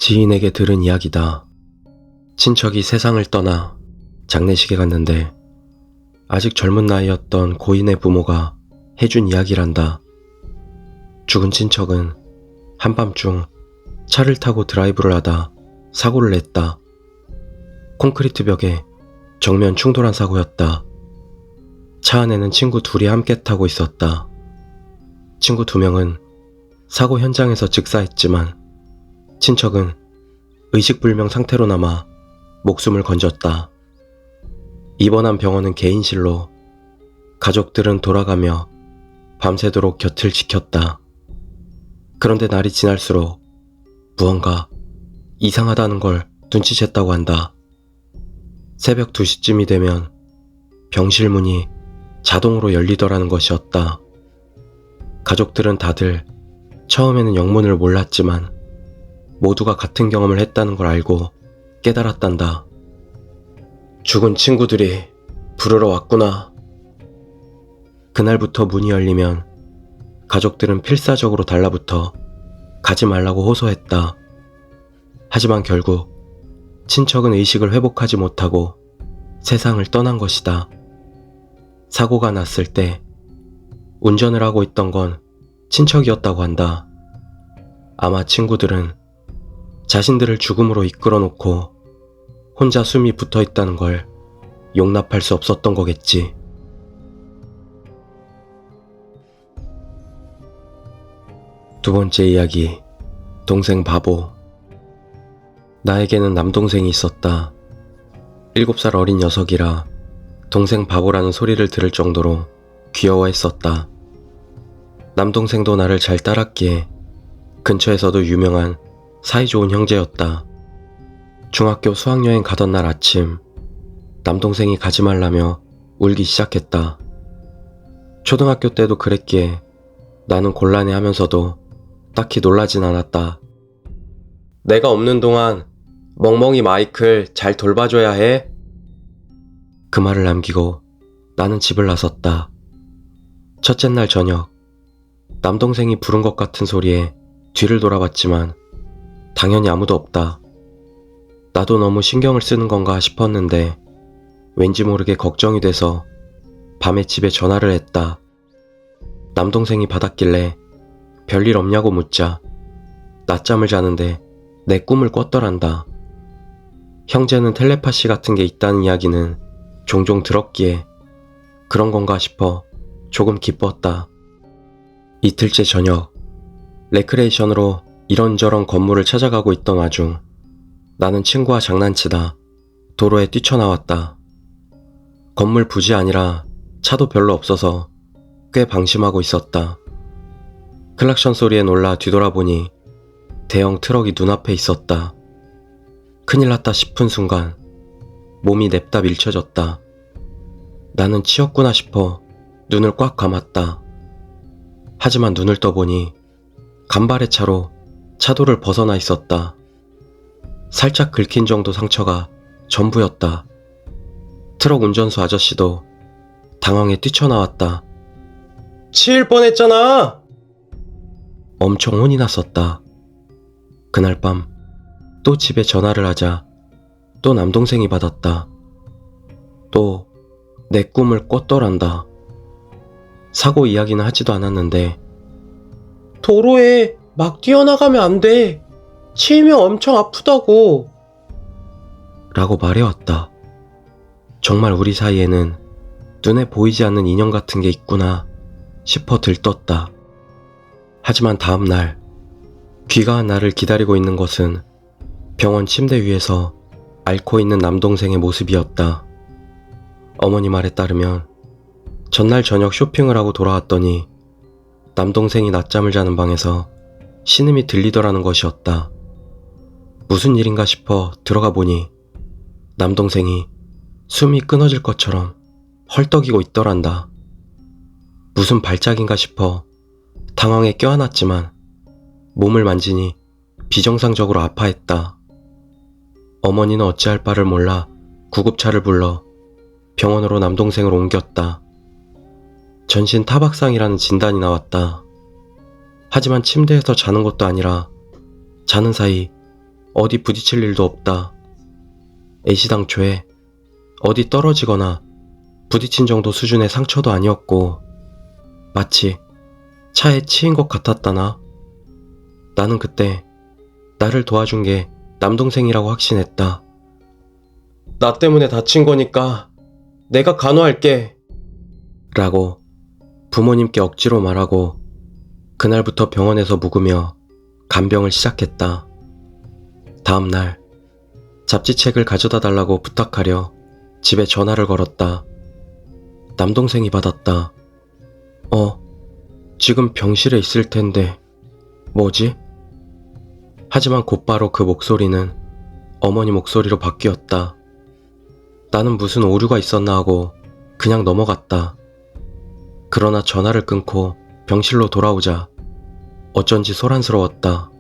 지인에게 들은 이야기다. 친척이 세상을 떠나 장례식에 갔는데 아직 젊은 나이였던 고인의 부모가 해준 이야기란다. 죽은 친척은 한밤중 차를 타고 드라이브를 하다 사고를 냈다. 콘크리트 벽에 정면 충돌한 사고였다. 차 안에는 친구 둘이 함께 타고 있었다. 친구 2명은 사고 현장에서 즉사했지만 친척은 의식불명 상태로 남아 목숨을 건졌다. 입원한 병원은 개인실로 가족들은 돌아가며 밤새도록 곁을 지켰다. 그런데 날이 지날수록 무언가 이상하다는 걸 눈치챘다고 한다. 새벽 2시쯤이 되면 병실 문이 자동으로 열리더라는 것이었다. 가족들은 다들 처음에는 영문을 몰랐지만 모두가 같은 경험을 했다는 걸 알고 깨달았단다. 죽은 친구들이 부르러 왔구나. 그날부터 문이 열리면 가족들은 필사적으로 달라붙어 가지 말라고 호소했다. 하지만 결국 친척은 의식을 회복하지 못하고 세상을 떠난 것이다. 사고가 났을 때 운전을 하고 있던 건 친척이었다고 한다. 아마 친구들은 자신들을 죽음으로 이끌어 놓고 혼자 숨이 붙어 있다는 걸 용납할 수 없었던 거겠지. 두 번째 이야기, 동생 바보. 나에게는 남동생이 있었다. 7살 어린 녀석이라 동생 바보라는 소리를 들을 정도로 귀여워했었다. 남동생도 나를 잘 따랐기에 근처에서도 유명한 사이좋은 형제였다. 중학교 수학여행 가던 날 아침, 남동생이 가지 말라며 울기 시작했다. 초등학교 때도 그랬기에 나는 곤란해하면서도 딱히 놀라진 않았다. 내가 없는 동안 멍멍이 마이클 잘 돌봐줘야 해. 그 말을 남기고 나는 집을 나섰다. 첫째 날 저녁, 남동생이 부른 것 같은 소리에 뒤를 돌아봤지만 당연히 아무도 없다. 나도 너무 신경을 쓰는 건가 싶었는데 왠지 모르게 걱정이 돼서 밤에 집에 전화를 했다. 남동생이 받았길래 별일 없냐고 묻자 낮잠을 자는데 내 꿈을 꿨더란다. 형제는 텔레파시 같은 게 있다는 이야기는 종종 들었기에 그런 건가 싶어 조금 기뻤다. 이틀째 저녁, 레크레이션으로 이런저런 건물을 찾아가고 있던 와중 나는 친구와 장난치다 도로에 뛰쳐나왔다. 건물 부지 아니라 차도 별로 없어서 꽤 방심하고 있었다. 클락션 소리에 놀라 뒤돌아보니 대형 트럭이 눈앞에 있었다. 큰일 났다 싶은 순간 몸이 냅다 밀쳐졌다. 나는 치였구나 싶어 눈을 꽉 감았다. 하지만 눈을 떠보니 간발의 차로 차도를 벗어나 있었다. 살짝 긁힌 정도 상처가 전부였다. 트럭 운전수 아저씨도 당황해 뛰쳐나왔다. 치일 뻔했잖아! 엄청 혼이 났었다. 그날 밤 또 집에 전화를 하자 또 남동생이 받았다. 또 내 꿈을 꿨더란다. 사고 이야기는 하지도 않았는데 도로에 막 뛰어나가면 안 돼. 치이면 엄청 아프다고. 라고 말해왔다. 정말 우리 사이에는 눈에 보이지 않는 인연 같은 게 있구나 싶어 들떴다. 하지만 다음날 귀가한 나를 기다리고 있는 것은 병원 침대 위에서 앓고 있는 남동생의 모습이었다. 어머니 말에 따르면 전날 저녁 쇼핑을 하고 돌아왔더니 남동생이 낮잠을 자는 방에서 신음이 들리더라는 것이었다. 무슨 일인가 싶어 들어가 보니 남동생이 숨이 끊어질 것처럼 헐떡이고 있더란다. 무슨 발작인가 싶어 당황해 껴안았지만 몸을 만지니 비정상적으로 아파했다. 어머니는 어찌할 바를 몰라 구급차를 불러 병원으로 남동생을 옮겼다. 전신 타박상이라는 진단이 나왔다. 하지만 침대에서 자는 것도 아니라 자는 사이 어디 부딪힐 일도 없다. 애시당초에 어디 떨어지거나 부딪힌 정도 수준의 상처도 아니었고 마치 차에 치인 것 같았다나. 나는 그때 나를 도와준 게 남동생이라고 확신했다. 나 때문에 다친 거니까 내가 간호할게 라고 부모님께 억지로 말하고 그날부터 병원에서 묵으며 간병을 시작했다. 다음날 잡지책을 가져다 달라고 부탁하려 집에 전화를 걸었다. 남동생이 받았다. 지금 병실에 있을 텐데 뭐지? 하지만 곧바로 그 목소리는 어머니 목소리로 바뀌었다. 나는 무슨 오류가 있었나 하고 그냥 넘어갔다. 그러나 전화를 끊고 병실로 돌아오자 어쩐지 소란스러웠다.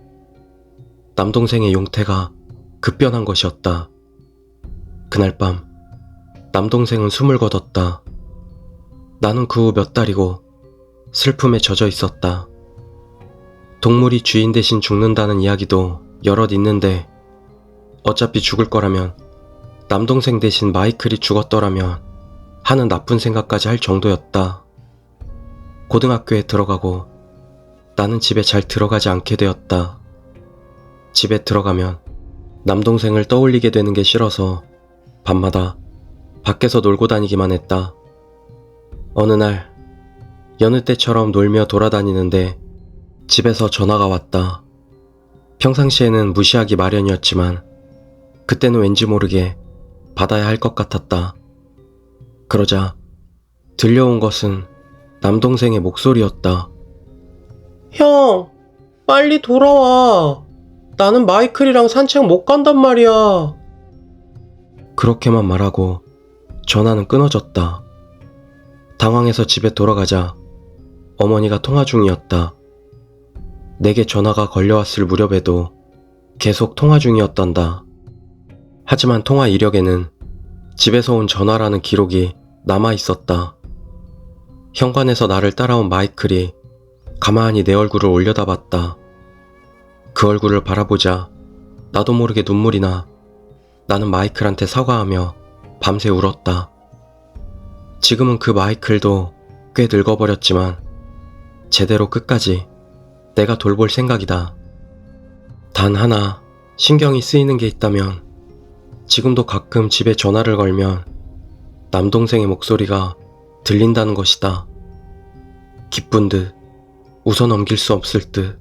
남동생의 용태가 급변한 것이었다. 그날 밤 남동생은 숨을 거뒀다. 나는 그 후 몇 달이고 슬픔에 젖어 있었다. 동물이 주인 대신 죽는다는 이야기도 여럿 있는데 어차피 죽을 거라면 남동생 대신 마이클이 죽었더라면 하는 나쁜 생각까지 할 정도였다. 고등학교에 들어가고 나는 집에 잘 들어가지 않게 되었다. 집에 들어가면 남동생을 떠올리게 되는 게 싫어서 밤마다 밖에서 놀고 다니기만 했다. 어느 날 여느 때처럼 놀며 돌아다니는데 집에서 전화가 왔다. 평상시에는 무시하기 마련이었지만 그때는 왠지 모르게 받아야 할 것 같았다. 그러자 들려온 것은 남동생의 목소리였다. 형, 빨리 돌아와. 나는 마이클이랑 산책 못 간단 말이야. 그렇게만 말하고 전화는 끊어졌다. 당황해서 집에 돌아가자 어머니가 통화 중이었다. 내게 전화가 걸려왔을 무렵에도 계속 통화 중이었단다. 하지만 통화 이력에는 집에서 온 전화라는 기록이 남아있었다. 현관에서 나를 따라온 마이클이 가만히 내 얼굴을 올려다봤다. 그 얼굴을 바라보자 나도 모르게 눈물이 나 나는 마이클한테 사과하며 밤새 울었다. 지금은 그 마이클도 꽤 늙어버렸지만 제대로 끝까지 내가 돌볼 생각이다. 단 하나 신경이 쓰이는 게 있다면 지금도 가끔 집에 전화를 걸면 남동생의 목소리가 들린다는 것이다. 기쁜 듯 웃어 넘길 수 없을 듯.